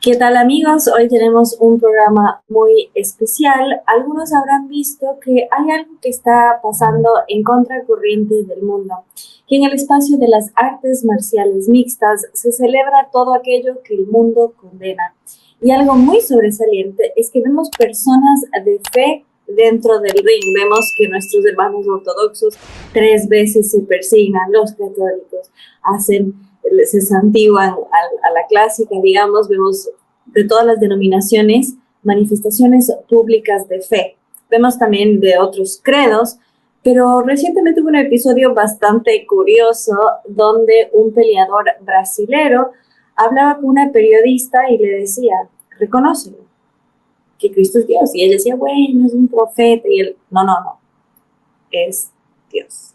¿Qué tal amigos? Hoy tenemos un programa muy especial. Algunos habrán visto que hay algo que está pasando en contracorriente del mundo, que en el espacio de las artes marciales mixtas se celebra todo aquello que el mundo condena. Y algo muy sobresaliente es que vemos personas de fe dentro del ring. Vemos que nuestros hermanos ortodoxos 3 veces se persignan, los católicos se santiguan a la clásica, digamos, vemos de todas las denominaciones manifestaciones públicas de fe. Vemos también de otros credos, pero recientemente hubo un episodio bastante curioso donde un peleador brasilero hablaba con una periodista y le decía, reconócelo, que Cristo es Dios. Y ella decía, bueno, es un profeta. Y él, no, es Dios.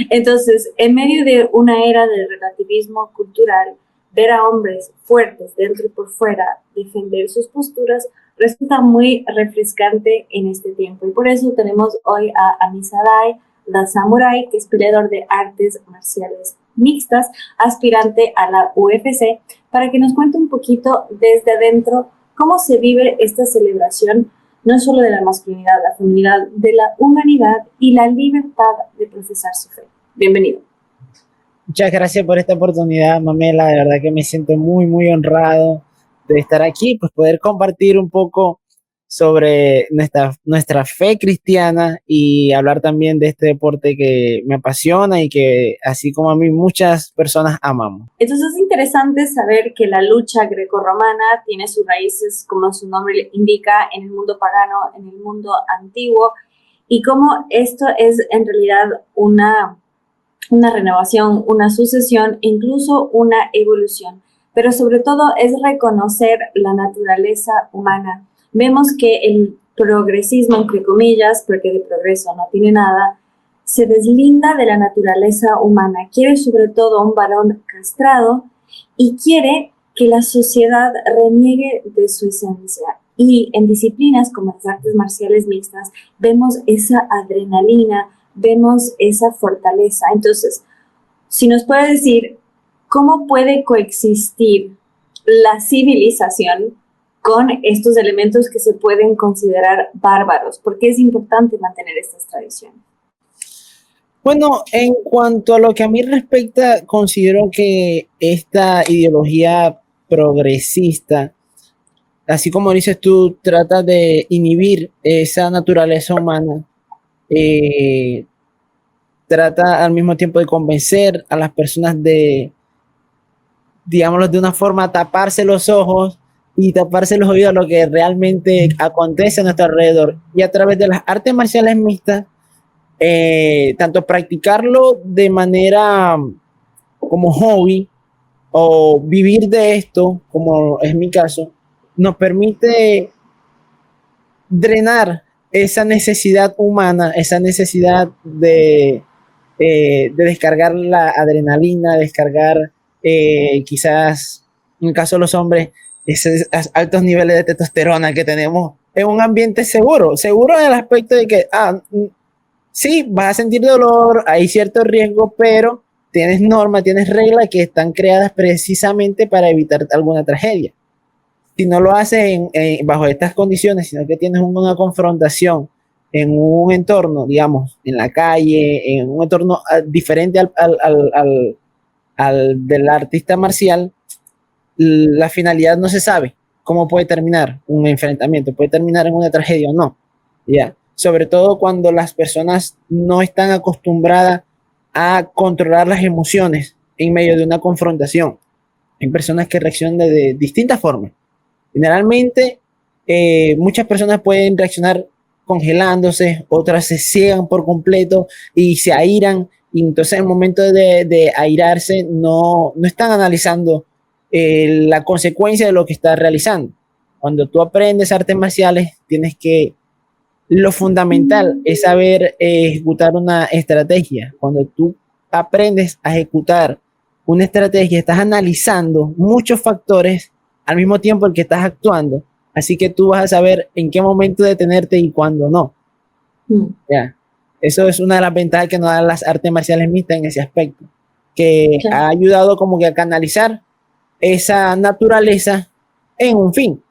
Entonces, en medio de una era de relativismo cultural, ver a hombres fuertes dentro y por fuera defender sus posturas resulta muy refrescante en este tiempo. Y por eso tenemos hoy a Amisadai, la Samurai, que es peleador de artes marciales mixtas, aspirante a la UFC, para que nos cuente un poquito desde adentro cómo se vive esta celebración, no solo de la masculinidad, la feminidad, de la humanidad y la libertad de profesar su fe. Bienvenido. Muchas gracias por esta oportunidad, Mamela. De verdad que me siento muy honrado de estar aquí, pues poder compartir un poco sobre nuestra fe cristiana y hablar también de este deporte que me apasiona y que, así como a mí, muchas personas amamos. Entonces es interesante saber que la lucha grecorromana tiene sus raíces, como su nombre indica, en el mundo pagano, en el mundo antiguo, y cómo esto es en realidad una renovación, una sucesión, incluso una evolución. Pero sobre todo es reconocer la naturaleza humana. Vemos que el progresismo, entre comillas, porque de progreso no tiene nada, se deslinda de la naturaleza humana. Quiere sobre todo un varón castrado y quiere que la sociedad reniegue de su esencia. Y en disciplinas como las artes marciales mixtas vemos esa adrenalina, vemos esa fortaleza. Entonces, si nos puede decir cómo puede coexistir la civilización con estos elementos que se pueden considerar bárbaros, porque es importante mantener estas tradiciones. Bueno, en cuanto a lo que a mí respecta, considero que esta ideología progresista, así como dices tú, trata de inhibir esa naturaleza humana, trata al mismo tiempo de convencer a las personas de, digámoslo de una forma, taparse los ojos y taparse los oídos a lo que realmente acontece a nuestro alrededor. Y a través de las artes marciales mixtas, tanto practicarlo de manera como hobby o vivir de esto, como es mi caso, nos permite drenar esa necesidad humana, esa necesidad de descargar la adrenalina, descargar quizás, en el caso de los hombres, esos altos niveles de testosterona que tenemos en un ambiente seguro en el aspecto de que, sí, vas a sentir dolor, hay cierto riesgo, pero tienes normas, tienes reglas que están creadas precisamente para evitar alguna tragedia. Si no lo haces bajo estas condiciones, sino que tienes una confrontación en un entorno, digamos, en la calle, en un entorno diferente al del artista marcial, la finalidad no se sabe cómo puede terminar un enfrentamiento, puede terminar en una tragedia o no, ¿ya? Sobre todo cuando las personas no están acostumbradas a controlar las emociones en medio de una confrontación. Hay personas que reaccionan de distintas formas. Generalmente, muchas personas pueden reaccionar congelándose, otras se ciegan por completo y se airan, y entonces en el momento de airarse no están analizando la consecuencia de lo que estás realizando. Cuando tú aprendes artes marciales, tienes que, lo fundamental es saber ejecutar una estrategia. Cuando tú aprendes a ejecutar una estrategia, estás analizando muchos factores al mismo tiempo en que estás actuando, así que tú vas a saber en qué momento detenerte y cuándo no. Ya. Eso es una de las ventajas que nos dan las artes marciales mixtas en ese aspecto, que ha ayudado como que a canalizar esa naturaleza en un fin.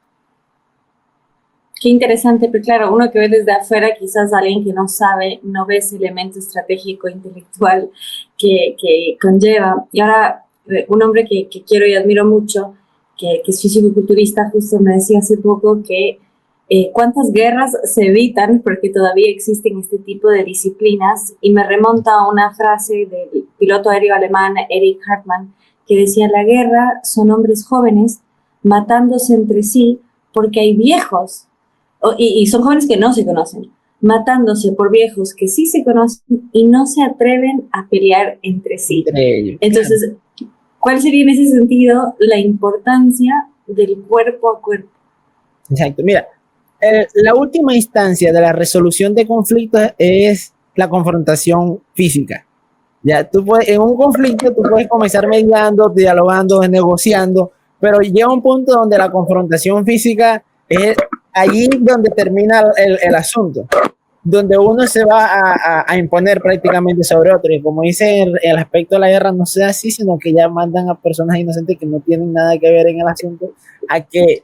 Qué interesante, pero claro, uno que ve desde afuera, quizás alguien que no sabe, no ve ese elemento estratégico, intelectual que conlleva. Y ahora, un hombre que quiero y admiro mucho, que es físico-culturista, justo me decía hace poco que cuántas guerras se evitan porque todavía existen este tipo de disciplinas, y me remonta a una frase del piloto aéreo alemán Erich Hartmann, que decía: la guerra son hombres jóvenes matándose entre sí porque hay viejos, y son jóvenes que no se conocen, matándose por viejos que sí se conocen y no se atreven a pelear entre sí. Entre ellos. Entonces, ¿cuál sería en ese sentido la importancia del cuerpo a cuerpo? Exacto. Mira, la última instancia de la resolución de conflictos es la confrontación física. Ya, tú puedes, en un conflicto tú puedes comenzar mediando, dialogando, negociando, pero llega un punto donde la confrontación física es allí donde termina el asunto, donde uno se va a imponer prácticamente sobre otro. Y como dice el aspecto de la guerra, no sea así, sino que ya mandan a personas inocentes que no tienen nada que ver en el asunto a que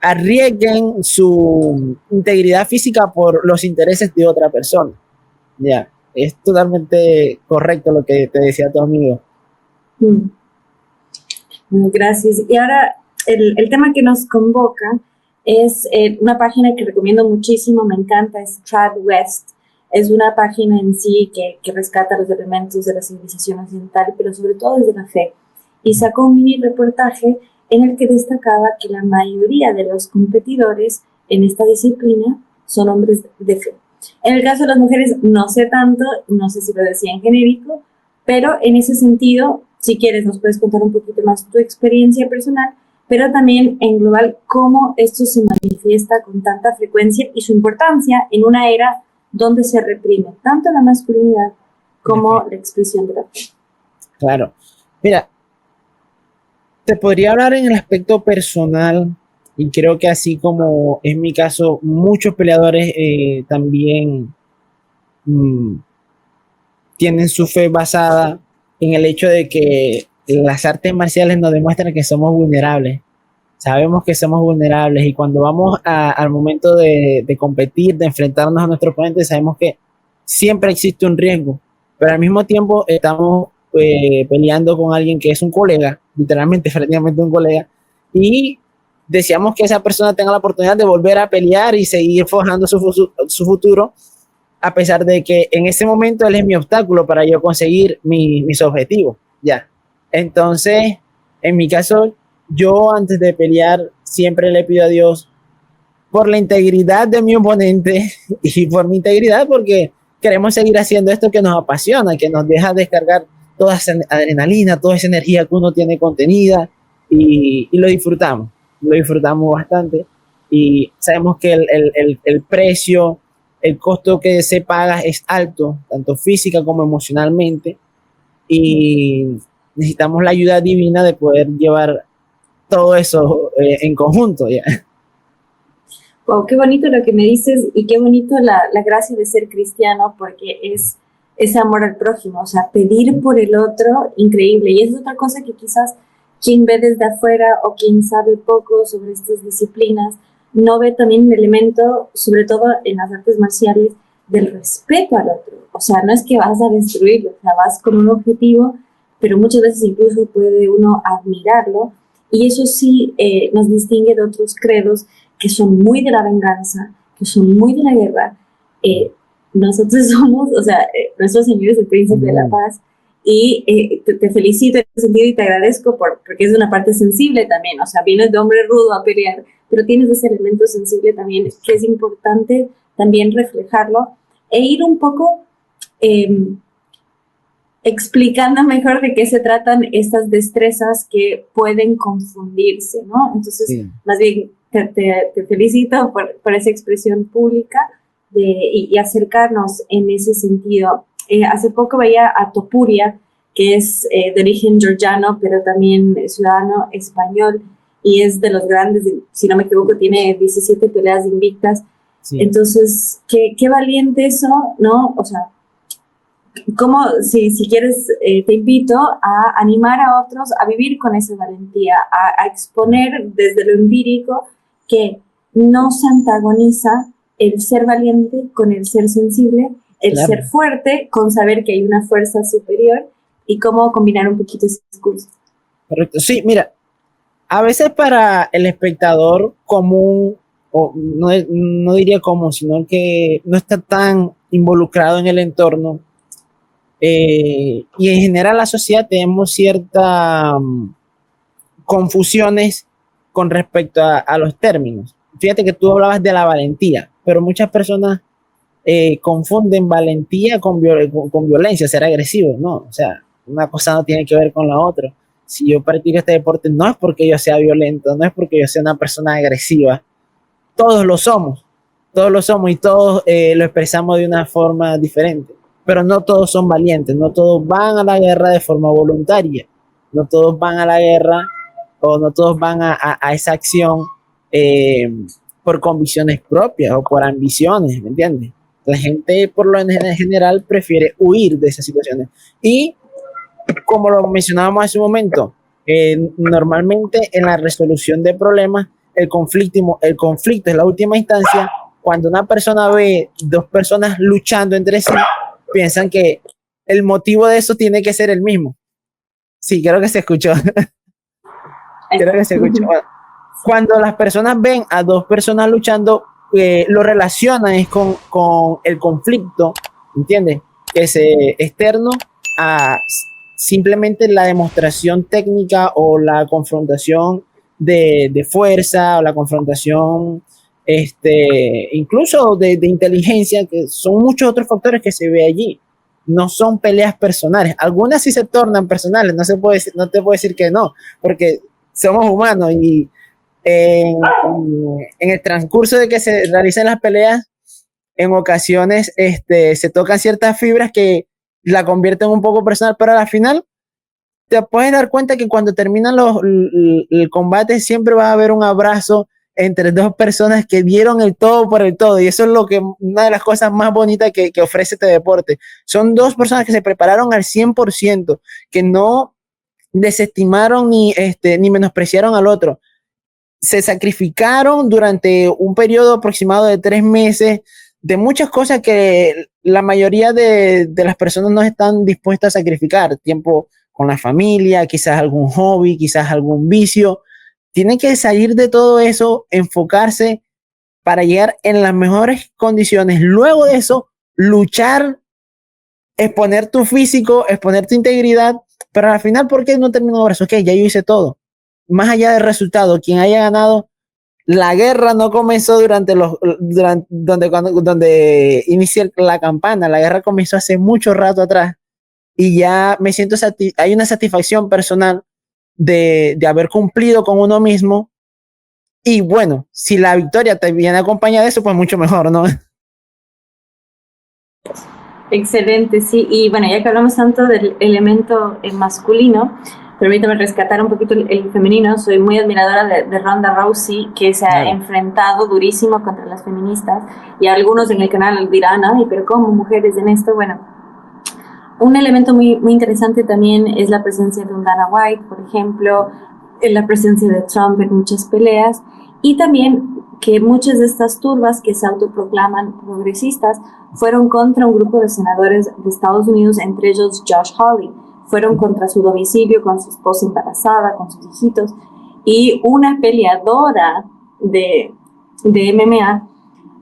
arriesguen su integridad física por los intereses de otra persona. Ya, es totalmente correcto lo que te decía tu amigo. Gracias. Y ahora el tema que nos convoca es una página que recomiendo muchísimo, me encanta, es TradWest. Es una página en sí que rescata los elementos de la civilización occidental, pero sobre todo desde la fe. Y sacó un mini reportaje en el que destacaba que la mayoría de los competidores en esta disciplina son hombres de fe. En el caso de las mujeres no sé tanto, no sé si lo decía en genérico, pero en ese sentido, si quieres, nos puedes contar un poquito más tu experiencia personal, pero también en global cómo esto se manifiesta con tanta frecuencia y su importancia en una era donde se reprime tanto la masculinidad como la expresión de la fe. Claro. Mira, te podría hablar en el aspecto personal, y creo que así como en mi caso, muchos peleadores también tienen su fe basada en el hecho de que las artes marciales nos demuestran que somos vulnerables. Sabemos que somos vulnerables, y cuando vamos al momento de competir, de enfrentarnos a nuestro oponente, sabemos que siempre existe un riesgo, pero al mismo tiempo estamos peleando con alguien que es un colega, literalmente, prácticamente un colega, y deseamos que esa persona tenga la oportunidad de volver a pelear y seguir forjando su futuro, a pesar de que en ese momento él es mi obstáculo para yo conseguir mis objetivos. Ya. Entonces, en mi caso, yo antes de pelear siempre le pido a Dios por la integridad de mi oponente y por mi integridad, porque queremos seguir haciendo esto que nos apasiona, que nos deja descargar toda esa adrenalina, toda esa energía que uno tiene contenida, y lo disfrutamos bastante, y sabemos que el precio, el costo que se paga es alto, tanto física como emocionalmente, y necesitamos la ayuda divina de poder llevar todo eso en conjunto. ¿Ya? Wow, qué bonito lo que me dices, y qué bonito la gracia de ser cristiano, porque es ese amor al prójimo, o sea, pedir por el otro, increíble. Y es otra cosa que quizás quien ve desde afuera o quien sabe poco sobre estas disciplinas no ve también el elemento, sobre todo en las artes marciales, del respeto al otro. O sea, no es que vas a destruirlo, o sea, vas con un objetivo, pero muchas veces incluso puede uno admirarlo, y eso sí nos distingue de otros credos que son muy de la venganza, que son muy de la guerra. Nosotros somos, o sea, nuestro Señor es el príncipe de la paz, y te felicito en ese sentido y te agradezco porque es una parte sensible también, o sea, vienes de hombre rudo a pelear, pero tienes ese elemento sensible también, que es importante también reflejarlo e ir un poco explicando mejor de qué se tratan estas destrezas que pueden confundirse, ¿no? Entonces, sí, más bien te felicito por esa expresión pública y acercarnos en ese sentido. Hace poco veía a Topuria, que es de origen georgiano, pero también ciudadano español, y es de los grandes, si no me equivoco, tiene 17 peleas invictas. Sí. Entonces, qué valiente eso, ¿no? O sea, como si quieres, te invito a animar a otros a vivir con esa valentía, a exponer desde lo empírico que no se antagoniza el ser valiente con el ser sensible, el Claro. ser fuerte con saber que hay una fuerza superior y cómo combinar un poquito ese discurso. Correcto. Sí, mira, a veces para el espectador común, o no, no diría común, sino que no está tan involucrado en el entorno, y en general la sociedad tenemos ciertas confusiones con respecto a los términos. Fíjate que tú hablabas de la valentía, pero muchas personas confunden valentía con violencia, ser agresivo, ¿no? O sea, una cosa no tiene que ver con la otra. Si yo practico este deporte, no es porque yo sea violento, no es porque yo sea una persona agresiva. Todos lo somos y todos lo expresamos de una forma diferente. Pero no todos son valientes, no todos van a la guerra de forma voluntaria, no todos van a la guerra o no todos van a esa acción eh, por convicciones propias o por ambiciones, ¿me entiendes? La gente por lo general prefiere huir de esas situaciones. Y como lo mencionábamos hace un momento, normalmente en la resolución de problemas, el conflicto es la última instancia. Cuando una persona ve dos personas luchando entre sí, piensan que el motivo de eso tiene que ser el mismo. Sí, creo que se escuchó. Creo que se escuchó. Cuando las personas ven a dos personas luchando, lo relacionan es con el conflicto, ¿entiendes? Que es externo a simplemente la demostración técnica o la confrontación de fuerza o la confrontación incluso de inteligencia, que son muchos otros factores que se ve allí. No son peleas personales. Algunas sí se tornan personales, no te puedo decir que no, porque somos humanos y en el transcurso de que se realicen las peleas, en ocasiones se tocan ciertas fibras que la convierten un poco personal, pero al final te puedes dar cuenta que cuando terminan el combate siempre va a haber un abrazo entre dos personas que dieron el todo por el todo, y eso es lo que una de las cosas más bonitas que ofrece este deporte. Son dos personas que se prepararon al 100%, que no desestimaron ni menospreciaron al otro, se sacrificaron durante un periodo aproximado de 3 meses de muchas cosas que la mayoría de las personas no están dispuestas a sacrificar. Tiempo con la familia, quizás algún hobby, quizás algún vicio. Tienen que salir de todo eso, enfocarse para llegar en las mejores condiciones. Luego de eso, luchar, exponer tu físico, exponer tu integridad, pero al final, ¿por qué no terminó ahora? Ok, ya yo hice todo. Más allá del resultado, quien haya ganado, la guerra no comenzó donde inicia la campana. La guerra comenzó hace mucho rato atrás y ya me siento hay una satisfacción personal de haber cumplido con uno mismo. Y bueno, si la victoria te viene acompañada de eso, pues mucho mejor, ¿no? Excelente, sí. Y bueno, ya que hablamos tanto del elemento masculino, permítame rescatar un poquito el femenino. Soy muy admiradora de Ronda Rousey, que se ha enfrentado durísimo contra las feministas. Y algunos en el canal dirán, ay, pero ¿cómo mujeres en esto? Bueno, un elemento muy interesante también es la presencia de un Dana White, por ejemplo, la presencia de Trump en muchas peleas, y también que muchas de estas turbas que se autoproclaman progresistas fueron contra un grupo de senadores de Estados Unidos, entre ellos Josh Hawley. Fueron contra su domicilio con su esposa embarazada, con sus hijitos, y una peleadora de MMA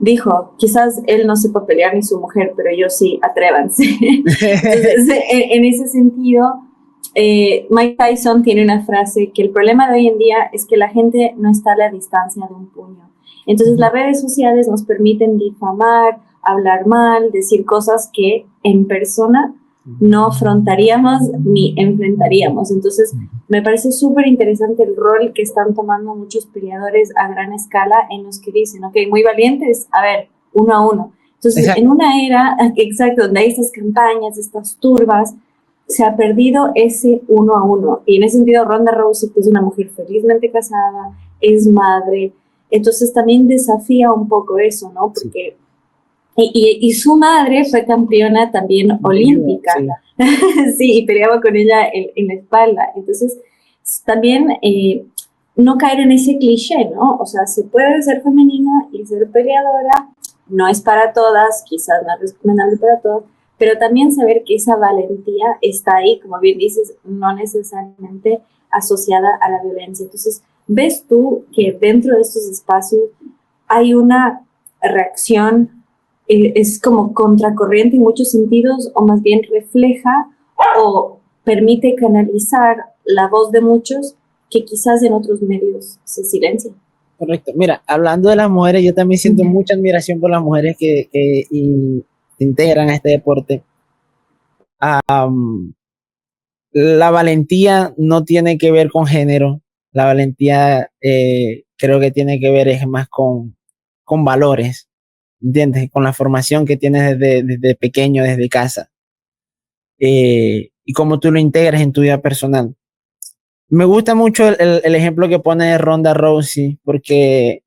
dijo, quizás él no sepa pelear ni su mujer, pero yo sí, atrévanse. Entonces, en ese sentido, Mike Tyson tiene una frase que el problema de hoy en día es que la gente no está a la distancia de un puño. Entonces, las redes sociales nos permiten difamar, hablar mal, decir cosas que en persona no afrontaríamos ni enfrentaríamos. Entonces, me parece súper interesante el rol que están tomando muchos peleadores a gran escala en los que dicen, ok, muy valientes, a ver, uno a uno. Entonces, exacto, en una era, exacto, donde hay estas campañas, estas turbas, se ha perdido ese uno a uno. Y en ese sentido, Ronda Rousey, que es una mujer felizmente casada, es madre, entonces también desafía un poco eso, ¿no? Porque Y su madre fue campeona también olímpica. Sí. Sí, y peleaba con ella en la espalda. Entonces, también no caer en ese cliché, ¿no? O sea, se puede ser femenina y ser peleadora, no es para todas, quizás no es recomendable para todas, pero también saber que esa valentía está ahí, como bien dices, no necesariamente asociada a la violencia. Entonces, ¿ves tú que dentro de estos espacios hay una reacción, es como contracorriente en muchos sentidos, o más bien refleja o permite canalizar la voz de muchos que quizás en otros medios se silencian? Correcto. Mira, hablando de las mujeres, yo también siento mucha admiración por las mujeres que integran a este deporte. Um, la valentía no tiene que ver con género. La valentía creo que tiene que ver es más con valores, ¿entiendes? Con la formación que tienes desde pequeño, desde casa. Y cómo tú lo integras en tu vida personal. Me gusta mucho el ejemplo que pone de Ronda Rousey, porque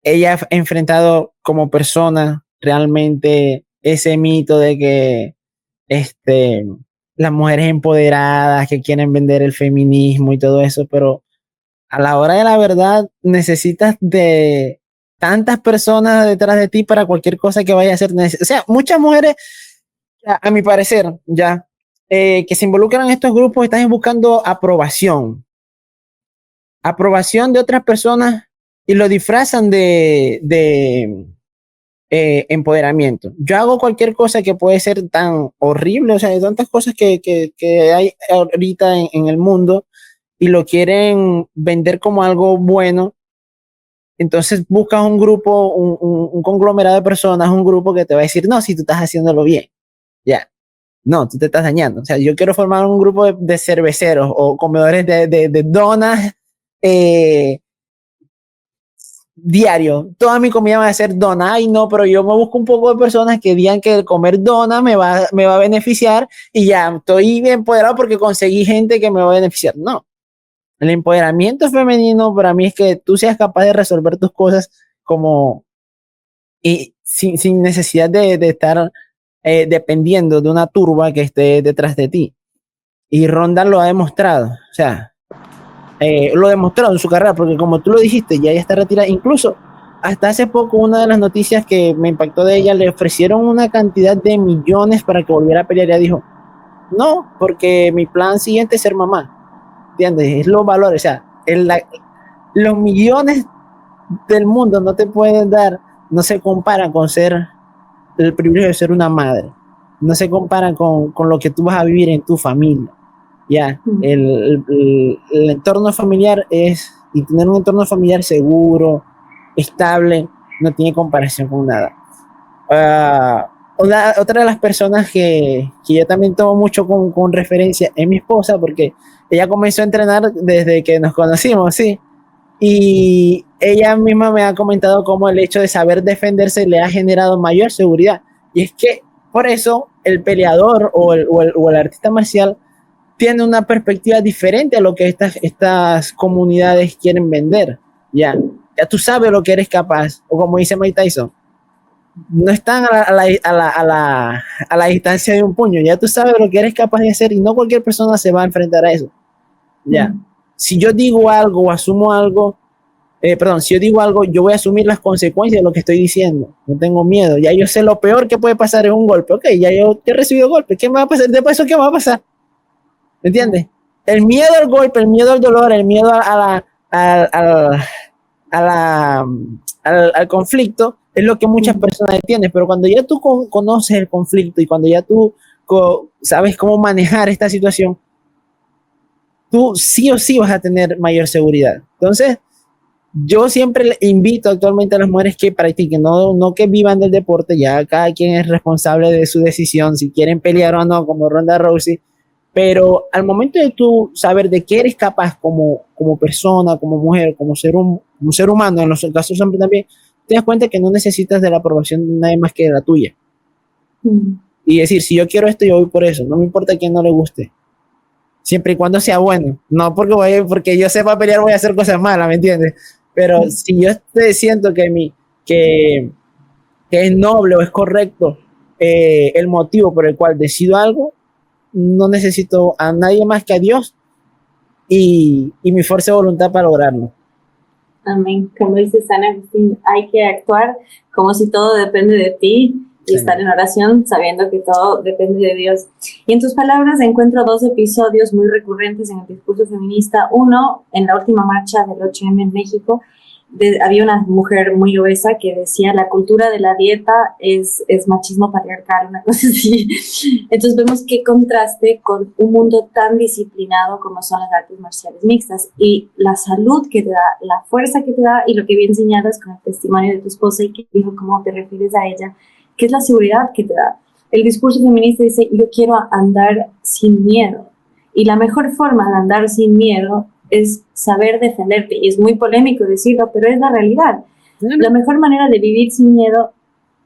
ella ha enfrentado como persona realmente ese mito de que este, las mujeres empoderadas que quieren vender el feminismo y todo eso, pero a la hora de la verdad necesitas de tantas personas detrás de ti para cualquier cosa que vaya a hacer. O sea, muchas mujeres, a mi parecer, ya, que se involucran en estos grupos están buscando aprobación de otras personas y lo disfrazan de empoderamiento. Yo hago cualquier cosa que puede ser tan horrible, o sea, hay tantas cosas que hay ahorita en el mundo y lo quieren vender como algo bueno. Entonces buscas un grupo, un conglomerado de personas, un grupo que te va a decir, no, si tú estás haciéndolo bien, ya, no, tú te estás dañando. O sea, yo quiero formar un grupo de cerveceros o comedores de donas eh, diario. Toda mi comida va a ser dona. Ay, no, pero yo me busco un poco de personas que digan que el comer dona me va a beneficiar y ya estoy bien empoderado porque conseguí gente que me va a beneficiar. No. El empoderamiento femenino para mí es que tú seas capaz de resolver tus cosas como y sin necesidad de estar dependiendo de una turba que esté detrás de ti. Y Ronda lo ha demostrado. O sea, lo demostrado en su carrera, porque como tú lo dijiste, ya ella está retirada. Incluso hasta hace poco, una de las noticias que me impactó de ella, le ofrecieron una cantidad de millones para que volviera a pelear. Ella dijo, no, porque mi plan siguiente es ser mamá. ¿Entiendes? Es los valores. O sea, los millones del mundo no te pueden dar, no se comparan con ser el privilegio de ser una madre. No se comparan con lo que tú vas a vivir en tu familia. Ya, el entorno familiar es, y tener un entorno familiar seguro, estable, no tiene comparación con nada. Otra de las personas que yo también tomo mucho con referencia es mi esposa, porque ella comenzó a entrenar desde que nos conocimos, sí. Y ella misma me ha comentado cómo el hecho de saber defenderse le ha generado mayor seguridad. Y es que por eso el peleador o el artista marcial tiene una perspectiva diferente a lo que estas comunidades quieren vender. Ya, ya tú sabes lo que eres capaz, o como dice Mike Tyson, no están a la distancia de un puño, ya tú sabes lo que eres capaz de hacer y no cualquier persona se va a enfrentar a eso. Ya, si yo digo algo o asumo algo, perdón, si yo digo algo, yo voy a asumir las consecuencias de lo que estoy diciendo. No tengo miedo. Ya yo sé lo peor que puede pasar en un golpe. Ok, ya yo he recibido golpes. ¿Qué me va a pasar? Después de eso, ¿qué me va a pasar? ¿Me entiendes? El miedo al golpe, el miedo al dolor, el miedo al conflicto es lo que muchas personas detienen. Pero cuando ya tú conoces el conflicto y cuando ya tú sabes cómo manejar esta situación, tú sí o sí vas a tener mayor seguridad. Entonces, yo siempre invito actualmente a las mujeres que practiquen, no que vivan del deporte, ya cada quien es responsable de su decisión, si quieren pelear o no, como Ronda Rousey, pero al momento de tú saber de qué eres capaz como persona, como mujer, como ser humano, en los casos siempre también, te das cuenta que no necesitas de la aprobación de nadie más que de la tuya. Y decir, si yo quiero esto, yo voy por eso, no me importa a quién no le guste, siempre y cuando sea bueno, no porque yo sepa pelear voy a hacer cosas malas, ¿me entiendes? Pero si yo siento que que es noble o es correcto el motivo por el cual decido algo, no necesito a nadie más que a Dios y mi fuerza de voluntad para lograrlo. Amén. Como dice San Agustín, hay que actuar como si todo depende de ti y estar en oración sabiendo que todo depende de Dios. Y en tus palabras encuentro 2 episodios muy recurrentes en el discurso feminista. Uno, en la última marcha del 8M en México, había una mujer muy obesa que decía la cultura de la dieta es machismo patriarcal, una cosa así. Entonces vemos qué contraste con un mundo tan disciplinado como son las artes marciales mixtas y la salud que te da, la fuerza que te da y lo que bien señalas con el testimonio de tu esposa y que dijo cómo te refieres a ella, que es la seguridad que te da. El discurso feminista dice yo quiero andar sin miedo y la mejor forma de andar sin miedo es saber defenderte, y es muy polémico decirlo, pero es la realidad. La mejor manera de vivir sin miedo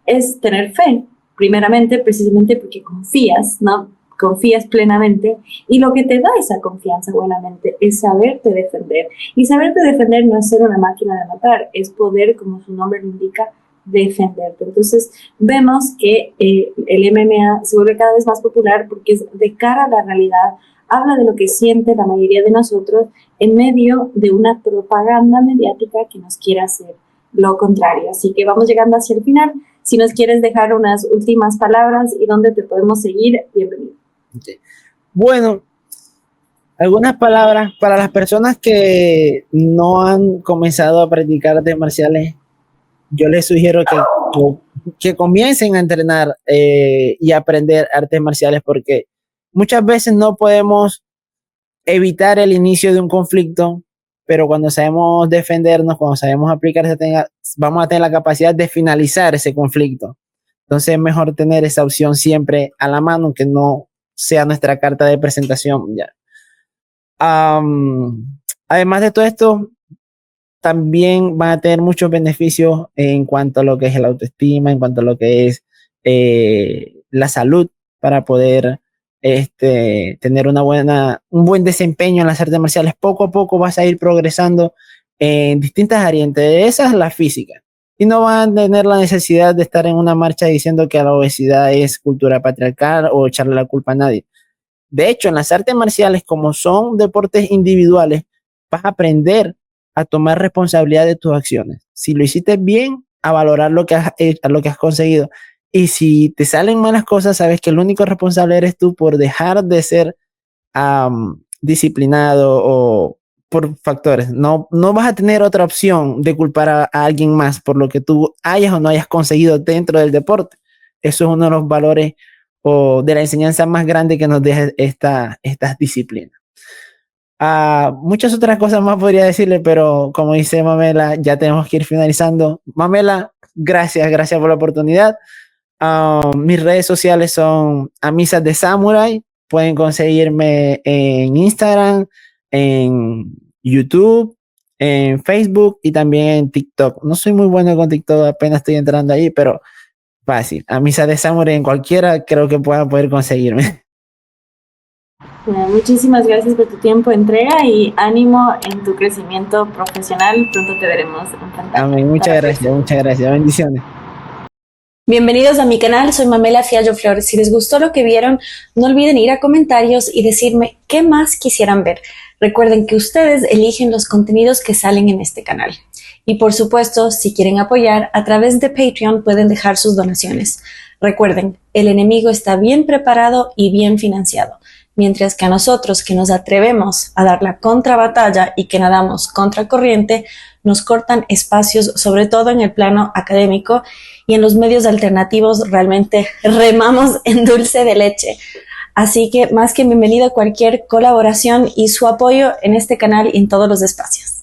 es tener fe, primeramente, precisamente porque confías, ¿no? Confías plenamente, y lo que te da esa confianza buenamente es saberte defender. Y saberte defender no es ser una máquina de matar, es poder, como su nombre lo indica, defenderte. Entonces, vemos que el MMA se vuelve cada vez más popular porque es de cara a la realidad, habla de lo que siente la mayoría de nosotros en medio de una propaganda mediática que nos quiere hacer lo contrario. Así que vamos llegando hacia el final. Si nos quieres dejar unas últimas palabras y dónde te podemos seguir, bienvenido. Okay. Bueno, algunas palabras para las personas que no han comenzado a practicar artes marciales. Yo les sugiero que comiencen a entrenar y aprender artes marciales porque muchas veces no podemos evitar el inicio de un conflicto, pero cuando sabemos defendernos, cuando sabemos aplicar esa técnica, vamos a tener la capacidad de finalizar ese conflicto. Entonces es mejor tener esa opción siempre a la mano, que no sea nuestra carta de presentación ya. Además de todo esto, también van a tener muchos beneficios en cuanto a lo que es el autoestima, en cuanto a lo que es la salud, para poder tener un buen desempeño en las artes marciales. Poco a poco vas a ir progresando en distintas áreas, entre esas la física. Y no van a tener la necesidad de estar en una marcha diciendo que la obesidad es cultura patriarcal o echarle la culpa a nadie. De hecho, en las artes marciales, como son deportes individuales, vas a aprender a tomar responsabilidad de tus acciones. Si lo hiciste bien, a valorar lo que has conseguido. Y si te salen malas cosas, sabes que el único responsable eres tú por dejar de ser disciplinado o por factores. No vas a tener otra opción de culpar a alguien más por lo que tú hayas o no hayas conseguido dentro del deporte. Eso es uno de los valores o de la enseñanza más grande que nos deja estas disciplinas. Muchas otras cosas más podría decirle, pero como dice Mamela, ya tenemos que ir finalizando. Mamela, gracias por la oportunidad. Mis redes sociales son Amisas de Samurai. Pueden conseguirme en Instagram, en YouTube, en Facebook y también en TikTok. No soy muy bueno con TikTok, apenas estoy entrando ahí, pero fácil. Amisas de Samurai en cualquiera creo que puedan poder conseguirme. Muchísimas gracias por tu tiempo, entrega y ánimo en tu crecimiento profesional. Pronto te veremos en pantalla. Amén. Muchas gracias. Bendiciones. Bienvenidos a mi canal, soy Mamela Fiallo Flor. Si les gustó lo que vieron, no olviden ir a comentarios y decirme qué más quisieran ver. Recuerden que ustedes eligen los contenidos que salen en este canal. Y por supuesto, si quieren apoyar, a través de Patreon pueden dejar sus donaciones. Recuerden, el enemigo está bien preparado y bien financiado. Mientras que a nosotros que nos atrevemos a dar la contrabatalla y que nadamos contra corriente, nos cortan espacios, sobre todo en el plano académico, y en los medios alternativos realmente remamos en dulce de leche. Así que más que bienvenido a cualquier colaboración y su apoyo en este canal y en todos los espacios.